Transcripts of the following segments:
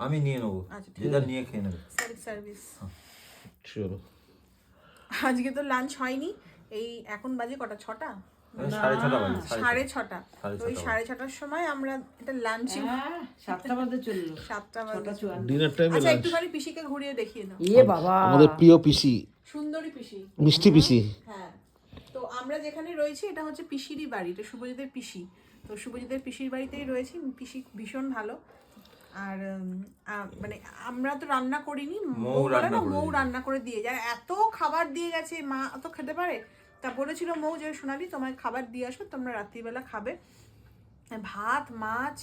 আমি নিয়ে নেবো, যেটা নিয়ে খেয়ে নেবে। Self service. চলো, আজকে তো লাঞ্চ হয়নি, এই এখন বাজে কটা, 6টা? 6:30 বাজে, 6:30। তো ওই 6:30টার সময় আমরা এটা লাঞ্চ, 7টা বাজে চললো, 7টা বাজে। ডিনার টাইমে আচ্ছা লাঞ্চ। একটুখানি পিসিকে ঘুরিয়ে দেখিয়ে দাও। ইয়ে বাবা, আমাদের প্রিয় পিসি, সুন্দরী পিসি, মিষ্টি পিসি। হ্যাঁ। তো আমরা যেখানে রয়েছি এটা হচ্ছে পিসিরই বাড়ি, এটা শুভজিতের পিসি। তো শুভজিতের পিসির বাড়িতেই রয়েছি। পিসি ভীষণ ভালো। আর মানে আমরা তো রান্না করিনি, মৌ রান্না করে দিয়ে যায়। এত খাবার দিয়ে গেছে, মা অত খেতে পারে? তা বলেছিল মৌ যে সোনালি তোমায় খাবার দিয়ে আসো, তোমরা রাত্রিবেলা খাবে। ভাত, মাছ,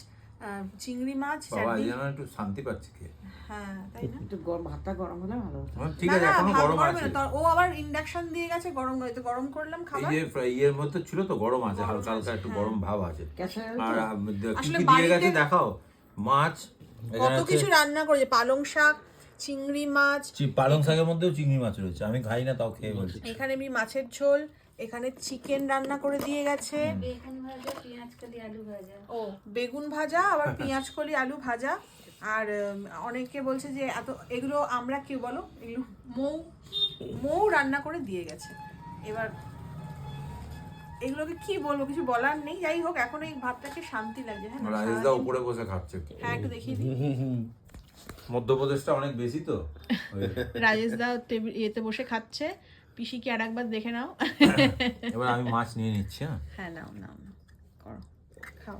চিংড়ি মাছ, চাটনি। একটু শান্তি পাচ্ছি খেয়ে। হ্যাঁ তাই না? একটু ভাতটা গরম হলে ভালো হতো। ঠিক আছে, এখনো গরম আছে। ও আবার ইন্ডাকশন দিয়ে গেছে, গরম নয়তো গরম করলাম খাবার। এই যে এর মধ্যে ছিল তো গরম আছে, হালকা হালকা একটু গরম ভাব আছে। আর কি কি দিয়ে গেছে দেখাও। মাছ, কত কিছু রান্না করেছে, পালং শাক, চিংড়ি মাছ। পালং শাকের মধ্যেও চিংড়ি মাছ রয়েছে, আমি খাই না তাও খেয়ে বলছি। এখানে এমনি মাছের ঝোল, এখানে চিকেন রান্না করে দিয়ে গেছে, বেগুন ভাজা, পেঁয়াজ কলি, আলু ভাজা। ও বেগুন ভাজা, আবার পেঁয়াজ কলি, আলু ভাজা। আর অনেকে বলছে যে এত এগুলো আমরা কি বলো, এগুলো মৌ রান্না করে দিয়ে গেছে। এবার এগুলোকে কি বলবো, কিছু বলার নেই। যাই হোক, এখন এই ভাতটাকে শান্তি লাগছে। হ্যাঁ রাজেশদা উপরে বসে খাচ্ছে। হ্যাঁ একটু দেখিয়ে দিই। মধ্যপ্রদেশটা অনেক বেশি তো। রাজেশ দা ইয়েতে বসে খাচ্ছে। পিসিকে আর একবার দেখে নাও। এবার আমি মাছ নিয়ে নিচ্ছি। হ্যাঁ হ্যাঁ নাও নাও নাও, করো, খাও।